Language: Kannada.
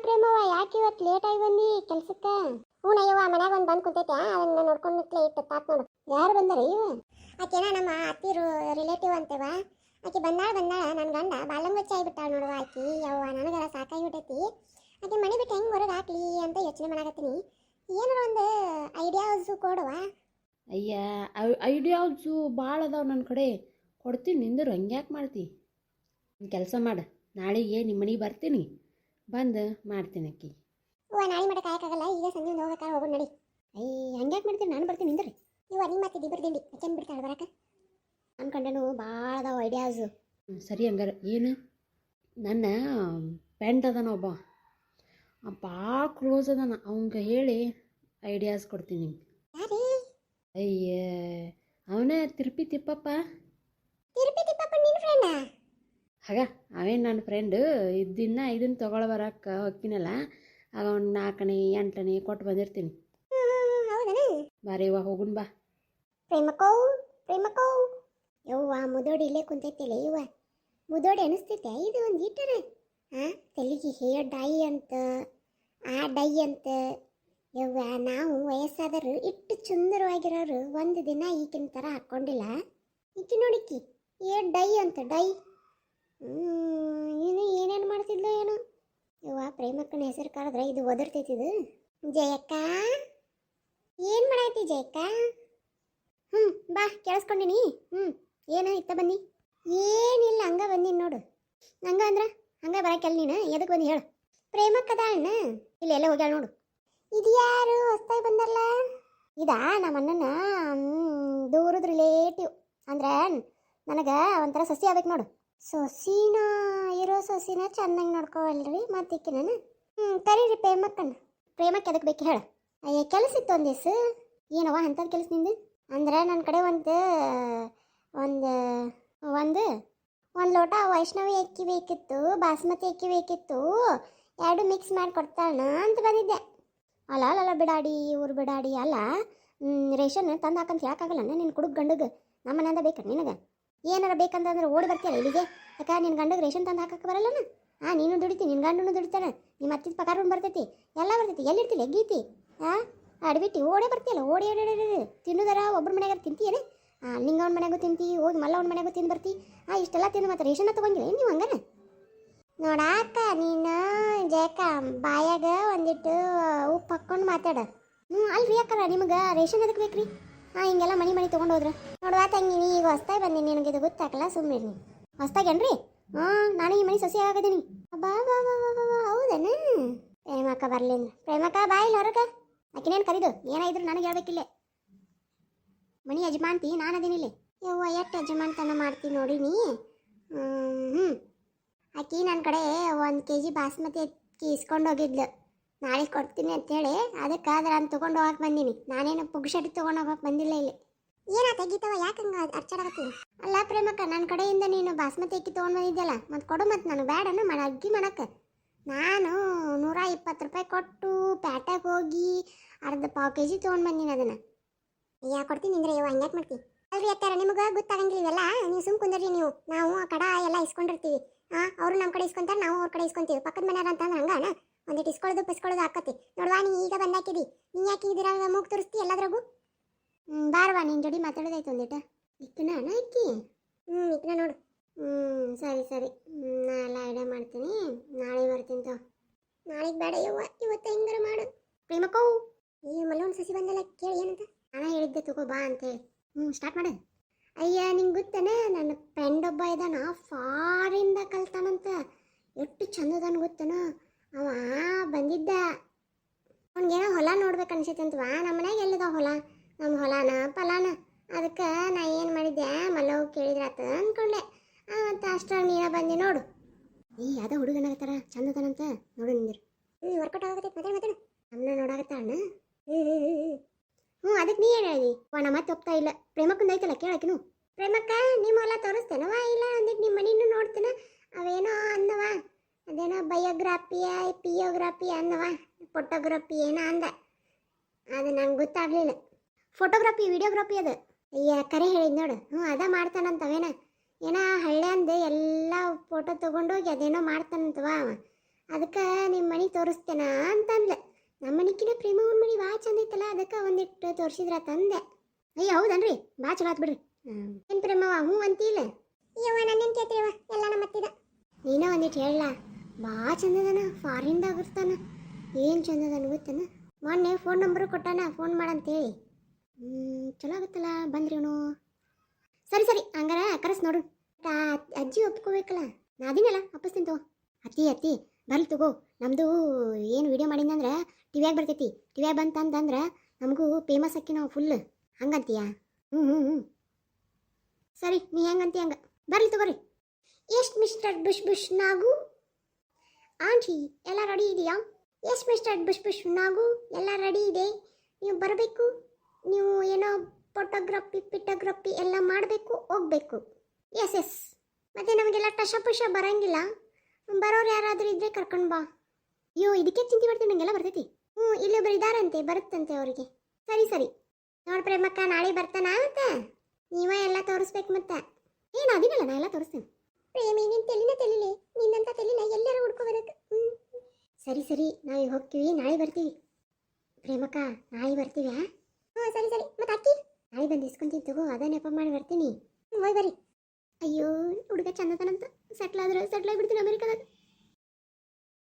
ಪ್ರೇಮವ ಯಾಕೆ ಇವತ್ತು ಲೇಟ್ ಆಗಿ ಬಂದಿ ಕೆಲ್ಸಕ್ಕೆ? ಹ್ಞೂನಯ್ಯವ್ವ ಮನ್ಯಾಗ ಒಂದು ಬಂದು ಕುಂತೈತೆ, ಅದನ್ನ ನೋಡ್ಕೊಂಡು ಇಟ್ಟು ತಾತ್ ನೋಡು. ಯಾರು ಬಂದಾರ ಇವ? ಆಕೆನ ನಮ್ಮ ಅತ್ತಿರು ರಿಲೇಟಿವ್ ಅಂತೇವ. ಆಕೆ ಬಂದಾಳ ನನ್ನ ಗಂಡ ಬಾಲಂಗಚ್ಚ ಆಗಿಬಿಟ್ಟಾಳ ನೋಡುವ. ಆಕಿ ಯವ್ವ ನನಗರ ಸಾಕಾಗಿ ಬಿಟ್ಟೈತಿ. ಆಕೆ ಮನೆ ಬಿಟ್ಟು ಹೆಂಗೆ ಹೊರಗೆ ಹಾಕ್ಲಿ ಅಂತ ಯೋಚನೆ ಮಾಡಾಕತ್ತೀನಿ. ಏನಾರ ಒಂದು ಐಡಿಯಾಸ್ ಕೊಡುವ. ಅಯ್ಯ ಐಡಿಯಾಸು ಭಾಳ ಅದಾವ ನನ್ನ ಕಡೆ, ಕೊಡ್ತೀನಿ ನಿಂದರು. ಹಂಗ್ಯಾಕೆ ಮಾಡ್ತಿ? ಕೆಲಸ ಮಾಡು, ನಾಳೆಗೆ ನಿಮ್ಮ ಮನೆಗೆ ಬರ್ತೀನಿ, ಬಂದು ಮಾಡ್ತೀನಿ ಅಕ್ಕಿ. ನಾಳೆ ಮಾಡಕ್ಕೆ ಆಗೋಕ್ಕಾಗಲ್ಲ, ಈಗ ಸಂಜೆ ಹೋಗಕ್ಕೆ ಹೋಗೋಣ ನಡಿ. ಹಂಗ್ಯಾಕೆ ಮಾಡ್ತೀನಿ, ನಾನು ಬರ್ತೀನಿ ನಿಂದ್ರಿ. ನಿಮ್ಮ ಮತ್ತೆ ದಿಬ್ಬರು ದಿಂಡಿ ಅಚ್ಚನ್ ಬಿಡ್ತಾಳೆ ಬರಕ್ಕೆ. ಅನ್ಕೊಂಡೇನು ಭಾಳ ಅದಾವ ಐಡಿಯಾಸು. ಸರಿ ಹಂಗಾರೆ ಏನು, ನನ್ನ ಫ್ರೆಂಡ್ ಅದಾನ ಒಬ್ಬ, ಭಾಳ ಕ್ಲೋಸ್ ಅದಾನ, ಅವಂಗೆ ಹೇಳಿ ಐಡಿಯಾಸ್ ಕೊಡ್ತೀನಿ ನಿಮ್ಗೆ. ಅಯ್ಯ ಅವನೇ ತಿರುಪತಿ ತಿಪ್ಪಪ್ಪ. ನಿನ್ನ ಫ್ರೆಂಡಾ? ಹಾಗ ಅವೇನು ನನ್ನ ಫ್ರೆಂಡು. ಇದನ್ನು ತೊಗೊಳೋ ಬರಕ್ಕೆ ಹೋಗ್ತೀನಲ್ಲ, ಆಗ ಒಂದು 4ನೇ 8ನೇ ಕೊಟ್ಟು ಬಂದಿರ್ತೀನಿ. ಬಾರೇವಾ ಹೋಗುನ್ ಬಾ. ಪ್ರೇಮಕೋ ಯವ್ವ ಮುದೋಡಿ ಇಲ್ಲೇ ಕುಂತೈತಿಲ್ಲ ಇವ. ಮುದೋಡಿ ಅನಿಸ್ತೈತೆ ಇದು ಒಂದು ಈಟರ. ತೆಲಿಗೆ ಹೇರ್ ಡೈ ಅಂತ, ಆ ಡೈ ಅಂತ. ಯವ್ವ ನಾವು ವಯಸ್ಸಾದರು ಇಟ್ಟು ಸುಂದರವಾಗಿರೋರು ಒಂದು ದಿನ ಈಗಿನ ಥರ ಹಾಕ್ಕೊಂಡಿಲ್ಲ. ಈಕಿ ನೋಡಿಕ್ಕಿ ಹೇರ್ ಡೈ ಅಂತ ಡೈ. ಏನೇನು ಮಾಡ್ತಿದ್ಲು ಏನೋ. ಯವ್ವ ಪ್ರೇಮಕ್ಕನ ಹೆಸರು ಕರೆದ್ರೆ ಇದು ಒದರ್ತೈತಿದು. ಜಯಕ್ಕ ಏನು ಮಾಡಾಯ್ತಿ ಜಯಕ್ಕ? ಬಾ ಕೇಳಿಸ್ಕೊಂಡಿನಿ. ಏನು ಇತ್ತ ಬನ್ನಿ? ಏನಿಲ್ಲ ಹಂಗ ಬಂದೀನಿ ನೋಡು. ಹಂಗ ಅಂದ್ರೆ ಹಂಗ ಬರಕ್ಕೆಲ್ಲ ನೀನು ಎದಕ್ಕೆ ಬಂದು ಹೇಳು. ಪ್ರೇಮಕ್ಕದ ಅಣ್ಣ ಇಲ್ಲೆಲ್ಲ ಹೋಗ್ಯಾಳ ನೋಡು. ಇದು ಯಾರು ಹೊಸ್ತಾಗಿ ಬಂದಲ್ಲ? ಇದಾ ನಮ್ಮ ಅಣ್ಣನ ದೂರದ ರಿಲೇಟಿವ್. ಅಂದ್ರೆ ನನಗೆ ಒಂಥರ ಸಸಿ ಆಗ್ಬೇಕು ನೋಡು. ಸೊಸಿನ ಇರೋ ಸೊಸಿನ ಚೆನ್ನಾಗಿ ನೋಡ್ಕೋವಲ್ರಿ ಮತ್ತಿಕ್ಕಿ ನಾನು. ಕರೀರಿ ಪ್ರೇಮಕ್ಕಣ್ಣ. ಪ್ರೇಮಕ್ಕೆ ಎದಕ್ಕೆ ಬೇಕು ಹೇಳು? ಅಯ್ಯ ಕೆಲಸ ಇತ್ತು ಒಂದು ದಿವಸ. ಏನವ ಅಂಥದ್ದು ಕೆಲಸ ನಿಂದು? ಅಂದ್ರೆ ನನ್ನ ಕಡೆ ಒಂದು ಒಂದು ಒಂದು ಒಂದು ಲೋಟ ವೈಷ್ಣವಿ ಅಕ್ಕಿ ಬೇಕಿತ್ತು, ಬಾಸ್ಮತಿ ಅಕ್ಕಿ ಬೇಕಿತ್ತು, 2 ಮಿಕ್ಸ್ ಮಾಡಿ ಕೊಡ್ತಾಳ ಅಂತ ಬಂದಿದ್ದೆ. ಅಲ್ಲ ಬಿಡಾಡಿ ಊರು ಬಿಡಾಡಿ ಅಲ್ಲ. ರೇಷನ್ ತಂದು ಹಾಕಂತ ಹೇಳಕ್ಕಾಗಲ್ಲ ನಿನ್ನ ಕುಡುಕ್ ಗಂಡಗೆ. ನಮ್ಮ ಮನೆಯಿಂದ ಬೇಕಾ ನಿನಗೆ? ಏನಾರ ಬೇಕಂತಂದ್ರೆ ಓಡಿ ಬರ್ತೀಯಲ್ಲ ಇಲ್ಲಿಗೆ. ಯಾಕೆ ನಿನ್ನ ಗಂಡಗೆ ರೇಷನ್ ತಂದು ಹಾಕಕ್ಕೆ ಬರಲ್ಲನ? ನೀನು ದುಡಿತಿ, ನಿನ್ನ ಗಂಡನು ದುಡಿತಾನೆ, ನಿಮ್ಮ ಅತ್ತಿದ ಪಗಾರ ಬರ್ತೈತಿ, ಎಲ್ಲ ಬರ್ತೈತಿ. ಎಲ್ಲಿರ್ತಿಲ್ಲ ಎಗ್ಗೈತಿ? ಅಡ್ಬಿಟ್ಟು ಓಡೇ ಬರ್ತೀಯಲ್ಲ, ಓಡಿ ತಿನ್ನೋದಾರ ಒಬ್ಬರ ಮನೆಯಾಗ ತಿಂತೀಯೇನೆ? ನಿಂಗವ್ನ ಮನೆಯಾಗೂ ತಿಂತಿ, ಹೋಗಿ ಮಲ್ಲವ್ನ ಮನೆಯಾಗೂ ತಿಂದು ಬರ್ತಿ. ಇಷ್ಟೆಲ್ಲ ತಿಂದು ಮತ್ತೆ ರೇಷನ್ ತೊಗೊಂಡಿಲ್ಲ ನೀವು ಹಂಗಾನೆ? ನೋಡಾಕ ನೀನು ಜಯಕ ಬಾಯಾಗ ಒಂದಿಟ್ಟು ಉಪ್ಪು ಹಾಕ್ಕೊಂಡು ಮಾತಾಡ. ಅಲ್ರಿ ಅಕ್ಕರ ನಿಮಗೆ ರೇಷನ್ ಎದಕ್ಕೆ ಬೇಕ್ರಿ? ಹಿಂಗೆಲ್ಲ ಮನೆ ತೊಗೊಂಡು ಹೋದ್ರೆ ನೋಡುವ ತಂಗಿ. ನೀ ಈಗ ಹೊಸ್ತಾಗಿ ಬಂದೀನಿ, ನಿನಗೆ ಇದು ಗೊತ್ತಾಗಲ್ಲ, ಸುಮ್ಮನೆ ನೀ ಹೊಸ್ತಾಗೇನ್ರಿ? ನಾನು ಈ ಮನೆ ಸೊಸೆ ಆಗದೀನಿ. ಬಾ ಬಾ ಬಾ ಬಾ ಬಾ ಹೌದೇನ? ಪ್ರೇಮಕ್ಕ ಬರಲಿ ಅಂದ್ರೆ ಪ್ರೇಮಕ್ಕ ಬಾಯಿಲ್ಲ ಹೊರಗೆ. ಆಕಿನೇನು ಕರೀದು ಏನಾಯಿದ್ರು ನನಗೆ ಹೇಳ್ಬೇಕಿಲ್ಲ. ಮನಿ ಯಜಮಾನ್ತಿ ನಾನು ಅದೀನಿಲ್ಲ. ಯವ್ವ ಎಷ್ಟು ಯಜಮಾನ್ತನ ಮಾಡ್ತೀನಿ ನೋಡಿ ನೀ. ಆಕಿ ನನ್ನ ಕಡೆ 1 kg ಬಾಸ್ಮತಿ ಅಕ್ಕಿ ಇಸ್ಕೊಂಡು ಹೋಗಿದ್ಲು. ನಾಳೆ ಕೊಡ್ತೀನಿ ಅಂತೇಳಿ ಅದಕ್ಕೆ ನಾನು ತೊಗೊಂಡು ಹೋಗಕ್ಕೆ ಬಂದೀನಿ. ನಾನೇನು ಪುಗ್ಶೆಟ್ಟಿ ತೊಗೊಂಡು ಹೋಗಕ್ಕೆ ಬಂದಿಲ್ಲ ಇಲ್ಲಿ. ಏನಾತ ಗೀತವ ಯಾಕೆ ಹಂಗೆ ಅರ್ಚಾಡಕತ್ತೀನಿ? ಅಲ್ಲ ಪ್ರೇಮಕ್ಕ, ನನ್ನ ಕಡೆಯಿಂದ ನೀನು ಬಾಸ್ಮತಿ ಅಕ್ಕಿ ತೊಗೊಂಡು ಬಂದಿದ್ದಲ್ಲ, ಮತ್ತು ಕೊಡು. ಮತ್ತು ನನಗೆ ಬೇಡನ ಅಕ್ಕಿ ಮಾಡಕ್ಕೆ. ನಾನು 120 ರೂಪಾಯಿ ಕೊಟ್ಟು ಪ್ಯಾಟಾಗಿ ಹೋಗಿ ಅರ್ಧ ಪಾವು kg ತೊಗೊಂಡು ಬಂದೀನಿ ಅದನ್ನು. ಯಾಕೆ ಕೊಡ್ತೀನಿ ಅಂದ್ರೆ ಇವ ಹಂಗ್ಯಾಕೆ ಮಾಡ್ತೀನಿ? ಅಲ್ರಿ ಅಕ್ಕಾರ, ನಿಮಗೆ ಗೊತ್ತಾಗಂಗಿಲ್ಲ ಇವೆಲ್ಲ. ನೀವು ಸುಮ್ ಕುಂದ್ರಿ. ನಾವು ಕಡ ಎಲ್ಲ ಇಸ್ಕೊಂಡಿರ್ತೀವಿ. ಅವರು ನಮ್ಮ ಕಡೆ ಇಸ್ಕೊಂತಾರೆ, ನಾವು ಅವ್ರ ಕಡೆ ಇಸ್ಕೊಂತೀವಿ. ಪಕ್ಕದ ಮನೆಯವ್ರ ಅಂತಂದ್ರೆ ಹಂಗಾನ ಒಂದಿಟ್ಟು ಇಸ್ಕೊಳ್ಳೋದು ಆಕತಿ. ನೋಡ್ವಾ ನೀ ಈಗ ಬಂದಾಕಿದಿ, ನೀ ಯಾಕೆ ಇದಿರಾಗ ಮೂಗು ತೋರಿಸ್ತಿ ಎಲ್ಲದ್ರಾಗೂ? ಬಾರವಾ ನಿನ್ನ ಜೋಡಿ ಮಾತಾಡೋದಾಯ್ತು ಒಂದಿಟ್ಟು. ಇಕ್ಕನ ಅಣ್ಣ ಅಕ್ಕಿ? ಇಕ್ಕನ ನೋಡು. ಸರಿ ನಾ ಎಲ್ಲ ಐಡಿಯಾ ಮಾಡ್ತೀನಿ. ನಾಳೆ ಬರ್ತೀನಿ ತೋ. ನಾಳೆಗೆ ಬೇಡ ಯವ್ವ, ಇವತ್ತು ಹೆಂಗಾರ ಮಾಡು. ಪ್ರೇಮಕ್ಕೋ ಈ ಮಲ್ಲವನ್ ಸಸಿ ಬಂದಲ್ಲ, ಕೇಳಿ ಏನಂತ? ನಾನು ಹೇಳಿದ್ದೆ ತಗೋ ಬಾ ಅಂತೇಳಿ. ಸ್ಟಾರ್ಟ್ ಮಾಡು. ಅಯ್ಯ ನಿಂಗೆ ಗೊತ್ತಾನೆ, ನನ್ನ ಫ್ರೆಂಡ್ ಒಬ್ಬ ಇದ್ದಾನ, ಫಾರಿಂದ ಕಲ್ತಾನಂತ. ಎಷ್ಟು ಚಂದದಾನ ಗೊತ್ತಾನ ಅವ. ಬಂದಿದ್ದ ಅವ್ನಿಗೇನೋ ಹೊಲ ನೋಡ್ಬೇಕು ಅನ್ಸೈತಂತವಾ. ನಮ್ಮ ಮನ್ಯಾಗ ಎಲ್ಲಿದಾವ ಹೊಲ? ನಮ್ಮ ಹೊಲಾನ ಪಲಾನ. ಅದಕ್ಕೆ ನಾ ಏನು ಮಾಡಿದ್ದೆ, ಮಲ್ಲವ್ ಕೇಳಿದ್ರಾತ ಅಂದ್ಕೊಂಡೆ. ಮತ್ತು ಅಷ್ಟ್ರಾಗ ನೀನ ಬಂದು ನೋಡು. ಅದ ಹುಡುಗನಾಗತ್ತಾರ ಚಂದದಾನಂತ ನೋಡು ನಿಂದಿರು. ವರ್ಕೌಟ್ ಆಗತ್ತೈತೆ. ಮಾತಾಡು ನಮ್ಮನ್ನ ನೋಡಾಗತ್ತ ಅಣ್ಣ. ಅದಕ್ಕೆ ನೀ ಏನು ಹೇಳಿ? ನಮ್ಮ ಮತ್ತೆ ಒಪ್ತಾ ಇಲ್ಲ. ಪ್ರೇಮಕ್ಕಂದು ಐತಲ್ಲ ಕೇಳಕಿನು. ಪ್ರೇಮಕ್ಕ ನಿಮ್ಮ ಹೊಲ ತೋರಿಸ್ತೇನವ? ಇಲ್ಲ ಅಂದಿಟ್ಟು ನಿಮ್ಮ ಮನೆಯೂ ನೋಡ್ತೇನೆ. ಅವೇನೋ ಅಂದವ, ಅದೇನೋ ಪಿಯೋಗ್ರಾಫಿ ಅಂದವ, ಫೋಟೋಗ್ರಫಿ ಏನೋ ಅಂದ. ಅದು ನಂಗೆ ಗೊತ್ತಾಗಲಿಲ್ಲ. ಫೋಟೋಗ್ರಫಿ ವಿಡಿಯೋಗ್ರಫಿ ಅದು. ಕರೆ ಹೇಳಿದ್ ನೋಡು. ಅದ ಮಾಡ್ತಾನಂತವೇನ. ಏನೋ ಹಳ್ಳಿ ಅಂದು ಎಲ್ಲ ಫೋಟೋ ತೊಗೊಂಡೋಗಿ ಅದೇನೋ ಮಾಡ್ತಾನಂತವ ಅವ. ಅದಕ್ಕೆ ನಿಮ್ಮ ಮನೆ ತೋರಿಸ್ತೇನ ಅಂತಂದ್ಲೆ. ನಮ್ಮ ಮನಿಕಿನ ಪ್ರೇಮ ಅವ್ನ ಮನೆ ಭಾಳ ಚಂದ ಐತಲ್ಲ, ಅದಕ್ಕೆ ಒಂದಿಟ್ಟು ತೋರಿಸಿದ್ರ ತಂದೆ. ಅಯ್ಯ ಹೌದನ್ರಿ, ಭಾಳ ಚಲೋ ಆತ್ ಬಿಡ್ರಿ. ಏನು ಪ್ರೇಮವ ಹ್ಞೂ ಅಂತಿಲ್ಲ? ಅಯ್ಯವ್ವ ನನ್ನೇನು ಕೇಳ್ತೀವ, ಎಲ್ಲ ನಮ್ಮ ಅತ್ತಿದ. ನೀನೇ ಒಂದಿಟ್ಟು ಹೇಳ, ಭಾಳ ಚಂದದನ, ಫಾರಿನ್ದಾಗ ಇರ್ತಾನ, ಏನು ಚಂದದನ ಗೊತ್ತನ. ಮೊನ್ನೆ ಫೋನ್ ನಂಬರು ಕೊಟ್ಟಾನ, ಫೋನ್ ಮಾಡಂತೇಳಿ. ಚಲೋ ಆಗುತ್ತಲ್ಲ, ಬಂದ್ರಿ ಅವನು. ಸರಿ ಸರಿ ಹಂಗಾರ ಕರೆಸ್ ನೋಡು. ಅಜ್ಜಿ ಒಪ್ಕೋಬೇಕಲ್ಲ, ನಾ ಅದಿನಲ್ಲ ಅಪ್ಪಸ್ತೀನಿ ತಗೋ. ಅತ್ತಿ ಬರ್ಲಿ ತಗೋ. ನಮ್ಮದು ಏನು ವಿಡಿಯೋ ಮಾಡಿದಂದ್ರೆ ಟಿವಿಯಾಗ ಬರ್ತೈತಿ. ಟಿವಿಯಾಗ ಬಂತಂದ್ರೆ ನಮಗೂ ಫೇಮಸ್ ಅಕ್ಕಿ ನಾವು ಫುಲ್. ಹಂಗಂತೀಯ? ಹ್ಞೂ ಸರಿ, ನೀ ಹೆಂಗಂತಿ ಹಂಗೆ. ಬರ್ಲಿ ತಗೋರಿ. ಎಷ್ಟು ಮಿಸ್ಟರ್ ಬುಷ್ ನಾಗು? ಆಂಟಿ ಎಲ್ಲ ರೆಡಿ ಇದೆಯಾ? ಎಸ್ ಮಿಸ್ಟರ್ ಬುಷ್ ನಾಗು, ಎಲ್ಲ ರೆಡಿ ಇದೆ. ನೀವು ಬರಬೇಕು. ನೀವು ಏನೋ ಫೋಟೋಗ್ರಫಿ ಎಲ್ಲ ಮಾಡಬೇಕು, ಹೋಗ್ಬೇಕು. ಎಸ್ ಮತ್ತೆ ನಮಗೆಲ್ಲ ಟಶ ಬರಂಗಿಲ್ಲ. ಬರೋರು ಯಾರಾದರೂ ಇದ್ರೆ ಕರ್ಕೊಂಡು ಬಾ. ಅಯ್ಯೋ ಇದಕ್ಕೆ ಚಿಂತೆ ಮಾಡ್ತೀನಿ, ನನಗೆಲ್ಲ ಬರ್ತೈತಿ. ಇಲ್ಲೊಬ್ರು ಇದಾರಂತೆ, ಬರುತ್ತಂತೆ ಅವರಿಗೆ. ಸರಿ ನೋಡ್ ಪ್ರೇಮಕ್ಕ, ನಾಳೆ ಬರ್ತಾನ ಮತ್ತೆ ನೀವ ಎಲ್ಲ ತೋರಿಸ್ಬೇಕು. ಮತ್ತೆ ಏನು ಅದಿನಲ್ಲ, ನಾ ಎಲ್ಲ ತೋರಿಸ್ತೇನೆ. ಪ್ರೇಮಿ ನಿನ್ನ ತೆಲಿಲೆ, ನಿನ್ನಂತ ತೆಲಿನ ಎಲ್ಲರೂ ಹುಡ್ಕೋಬೇಕು. ಸರಿ ನಾವೀಗ ಹೋಗ್ತೀವಿ, ನಾಳೆ ಬರ್ತೀವಿ. ಪ್ರೇಮಕ್ಕ ನಾಳೆ ಬರ್ತೀವಿ. ಸರಿ ಮತ್ತೆ ಅಕ್ಕಿ ನಾಳೆ ಬಂದು ಇಸ್ಕೊಂತೀನಿ ತಗೋ, ಅದ ನೆಪ ಮಾಡಿ ಬರ್ತೀನಿ. ಹೋಯ್ ಬರ್ರಿ. ಅಯ್ಯೋ ಹುಡುಗ ಚಂದತನಂತ, ಸೆಟ್ಲ್ ಆಗಿಬಿಡ್ತೀನಿ ಅಮೆರಿಕದಾಗ.